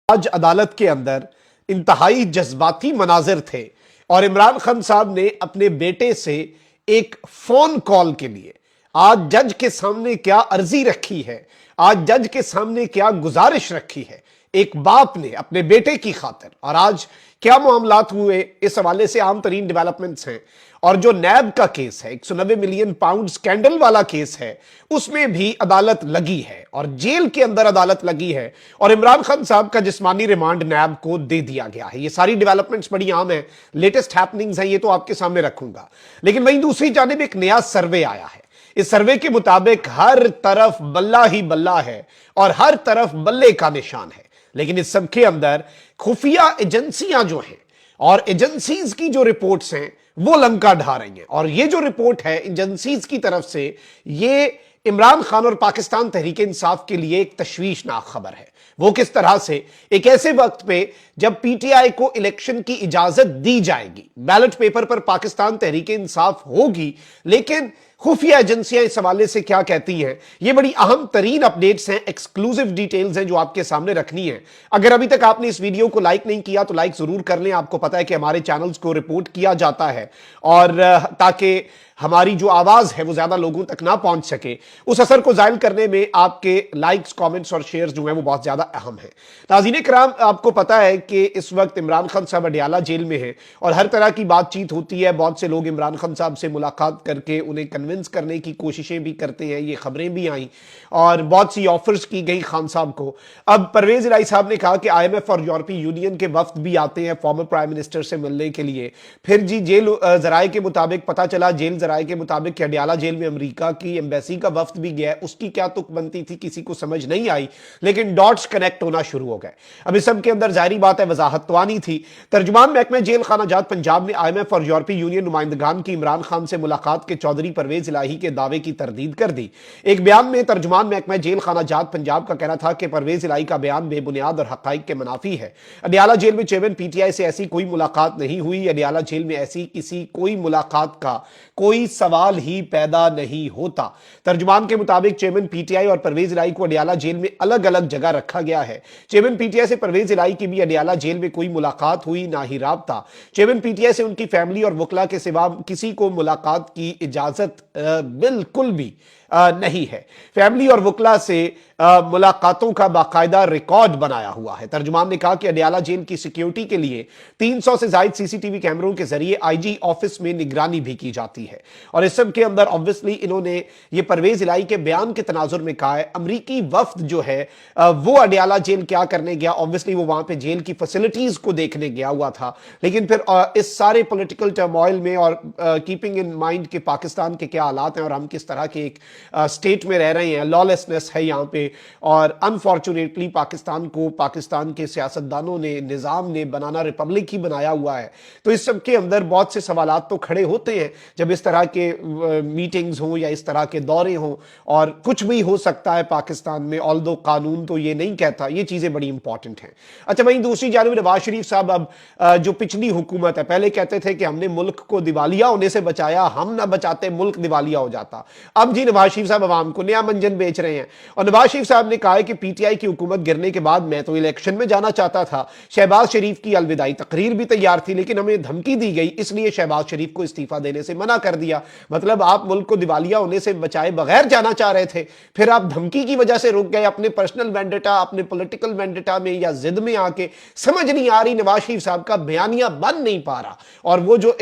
آج عدالت کے اندر انتہائی جذباتی مناظر تھے اور عمران خان صاحب نے اپنے بیٹے سے ایک فون کال کے لیے آج جج کے سامنے کیا عرضی رکھی ہے، آج جج کے سامنے کیا گزارش رکھی ہے ایک باپ نے اپنے بیٹے کی خاطر، اور آج کیا معاملات ہوئے اس حوالے سے عام ترین ڈیولپمنٹس ہیں۔ اور جو نیب کا کیس ہے 190 ملین پاؤنڈ سکینڈل والا کیس ہے، اس میں بھی عدالت لگی ہے اور جیل کے اندر عدالت لگی ہے اور عمران خان صاحب کا جسمانی ریمانڈ نیب کو دے دیا گیا ہے۔ یہ ساری ڈیولپمنٹس بڑی عام ہیں، لیٹسٹ ہیپننگز ہیں، یہ تو آپ کے سامنے رکھوں گا۔ لیکن وہیں دوسری جانب ایک نیا سروے آیا ہے۔ اس سروے کے مطابق ہر طرف بلہ ہی بلہ ہے اور ہر طرف بلے کا نشان ہے، لیکن اس سب کے اندر خفیہ ایجنسیاں جو ہیں اور ایجنسیز کی جو رپورٹس ہیں وہ لنکا ڈھا رہی ہیں، اور یہ جو رپورٹ ہے ایجنسیز کی طرف سے، یہ عمران خان اور پاکستان تحریک انصاف کے لیے ایک تشویشناک خبر ہے۔ وہ کس طرح سے ایک ایسے وقت پہ جب پی ٹی آئی کو الیکشن کی اجازت دی جائے گی، بیلٹ پیپر پر پاکستان تحریک انصاف ہوگی، لیکن خفیہ ایجنسیاں اس حوالے سے کیا کہتی ہیں، یہ بڑی اہم ترین اپڈیٹس ہیں، ایکسکلوزیو ڈیٹیلز ہیں جو آپ کے سامنے رکھنی ہیں۔ اگر ابھی تک آپ نے اس ویڈیو کو لائک نہیں کیا تو لائک ضرور کر لیں۔ آپ کو پتا ہے کہ ہمارے چینلز کو رپورٹ کیا جاتا ہے اور تاکہ ہماری جو آواز ہے وہ زیادہ لوگوں تک نہ پہنچ سکے، اس اثر کو زائل کرنے میں آپ کے لائکس، کامنٹس اور شیئرز جو ہیں وہ بہت زیادہ اہم ہیں۔ ناظرین کرام، آپ کو پتا ہے کہ اس وقت عمران خان صاحب اڈیالہ جیل میں ہیں اور ہر طرح کی بات چیت ہوتی ہے۔ بہت سے لوگ عمران خان صاحب سے ملاقات کر کے انہیں کنونس کرنے کی کوششیں بھی کرتے ہیں، یہ خبریں بھی آئیں اور بہت سی آفرز کی گئی خان صاحب کو۔ اب پرویز الہی صاحب نے کہا کہ آئی ایم ایف اور یورپی یونین کے وفد بھی آتے ہیں فارمر پرائم منسٹر سے ملنے کے لیے۔ پھر جیل ذرائع کے مطابق پتا چلا، جیل ذرائع کے مطابق کہ اڈیالہ جیل میں امریکہ کی ایمبیسی کا وفد بھی گیا ہے۔ اس کی کیا تک بنتی تھی کسی کو سمجھ نہیں آئی، لیکن ڈاٹس کنیکٹ ہونا شروع ہو گئے۔ اب اس سب کے اندر ظاہری بات ہے وضاحت تو آنی تھی۔ ترجمان محکمہ جیل خانہ جات پنجاب نے آئی ایم ایف اور یورپی یونین نمائندگان کی عمران خان سے ملاقات کے چودھری پرویز الہی کے دعوے کی تردید کر دی۔ ایک بیان میں ترجمان محکمہ جیل خانہ جات پنجاب کا کہنا تھا کہ پرویز الہی کا بیان بے بنیاد اور حقائق کے منافی ہے۔ اڈیالہ جیل میں چیئرمین پی ٹی آئی سے ایسی کوئی ملاقات نہیں ہوئی۔ اڈیالہ جیل میں ایسی کسی کوئی ملاقات کا کوئی سوال ہی پیدا نہیں ہوتا۔ ترجمان کے مطابق چیئرمین پی ٹی آئی اور پرویز الہی کو اڈیالہ جیل میں الگ الگ جگہ رکھا گیا ہے۔ چیئرمین پی ٹی آئی سے پرویز الہی کی بھی اڈیالہ جیل میں کوئی ملاقات ہوئی نہ ہی رابطہ۔ چیئرمین پی ٹی آئی سے ان کی فیملی اور وکلا کے سوا کسی کو ملاقات کی اجازت بالکل بھی نہیں ہے۔ فیملی اور وکلا سے ملاقاتوں کا باقاعدہ ریکارڈ بنایا ہوا ہے۔ ترجمان نے کہا کہ اڈیالہ جیل کی سیکیورٹی کے لیے 300 سے زائد سی سی ٹی وی کیمروں کے ذریعے آئی جی آفس میں نگرانی بھی کی جاتی ہے، اور اس سب کے اندر obviously انہوں نے یہ پرویز الہی کے بیان کے تناظر میں کہا ہے امریکی وفد جو ہے وہ اڈیالہ جیل کیا کرنے گیا، obviously وہ وہاں پہ جیل کی فیسلٹیز کو دیکھنے گیا ہوا تھا، لیکن پھر اس سارے پولیٹیکل ٹرموائل میں اور کیپنگ ان مائنڈ کہ پاکستان کے کیا حالات ہیں اور ہم کس طرح کے ایک سٹیٹ میں رہ رہے ہیں، لالسنس ہے یہاں پہ، اور انفارچونیٹلی پاکستان کو پاکستان کے سیاستدانوں نے، نظام نے بنانا ریپبلک ہی بنایا ہوا ہے۔ تو اس سب کے اندر بہت سے سوالات تو کھڑے ہوتے ہیں جب اس طرح کے میٹنگز ہوں یا اس طرح کے دورے ہوں، اور کچھ بھی ہو سکتا ہے پاکستان میں، آلدو قانون تو یہ نہیں کہتا، یہ چیزیں بڑی امپورٹنٹ ہیں۔ اچھا، وہیں دوسری جانب نواز شریف صاحب اب جو پچھلی حکومت ہے، پہلے کہتے تھے کہ ہم نے ملک کو دیوالیہ ہونے سے بچایا، ہم نہ بچاتے ملک دیوالیہ ہو جاتا۔ اب جی نواز شریف صاحب عوام کو نیا منجن بیچ رہے ہیں، اور نواز شریف صاحب نے کہا ہے کہ پی ٹی آئی کی حکومت گرنے کے بعد میں تو الیکشن میں جانا چاہتا تھا، شہباز شریف کی الوداعی تقریر بھی تیار تھی، لیکن ہمیں دھمکی دی گئی، اس لیے شہباز شریف کو استعفیٰ دینے سے منع کر دیا۔ مطلب آپ ملک کو دیوالیہ ہونے سے بچائے بغیر جانا چاہ رہے تھے، پھر آپ دھمکی کی وجہ سے رک گئے، اپنے پرسنل وینڈیٹا، اپنے پولیٹیکل وینڈیٹا میں یا ضد میں آ کے۔ سمجھ نہیں آ رہی نواز شریف صاحب کا بیانیہ بن نہیں پا رہا، اور وہ جو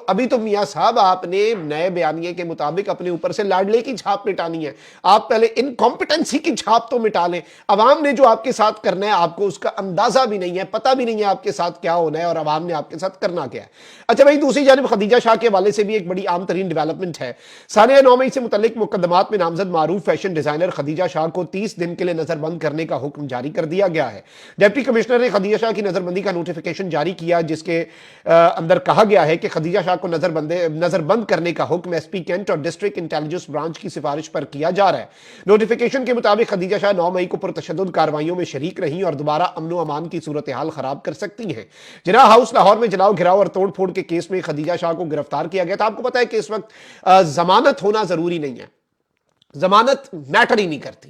ابھی تو میاں صاحب آپ نے نئے بیانیے کے مطابق اپنے اوپر سے لاڈلے کی چھاپ مٹانی ہے۔ آپ پہلے انکمپٹنسی کی چھاپ تو مٹا لیں۔ عوام نے جو آپ کے ساتھ کرنا ہے آپ کو اس کا اندازہ بھی نہیں ہے، پتہ بھی نہیں ہے آپ کے ساتھ کیا ہونا ہے اور عوام نے آپ کے ساتھ کرنا کیا ہے۔ اچھا بھائی، دوسری جانب خدیجہ شاہ کے حوالے سے بھی ایک بڑی عام ترین ڈیولپمنٹ ہے۔ سانحہ 9 مئی سے متعلق مقدمات میں نامزد معروف فیشن ڈیزائنر خدیجہ شاہ کو 30 دن کے لیے نظر بند کرنے کا حکم جاری کر دیا گیا ہے۔ ڈپٹی کمشنر نے خدیجہ شاہ کی نظر بندی کا نوٹیفیکیشن جاری کیا، جس کے اندر کہا گیا ہے کہ خدیجہ شاہ کو نظر بند کرنے کا حکم ایس پی کینٹ اور ڈسٹرکٹ انٹیلیجنس برانچ کی سفارش پر کیا جا رہا ہے۔ نوٹیفیکیشن کے مطابق خدیجہ شاہ 9 مئی کو پرتشدد کارروائیوں میں شریک رہیں اور دوبارہ امن و امان کی صورتحال خراب کر سکتی ہیں۔ جناح ہاؤس لاہور میں جلاؤ گھراؤ اور توڑ پھوڑ کے کیس میں خدیجہ شاہ کو گرفتار کیا گیا تھا۔ آپ کو پتا ہے کہ اس وقت ضمانت ہونا ضروری نہیں ہے، ضمانت میٹر ہی نہیں کرتی۔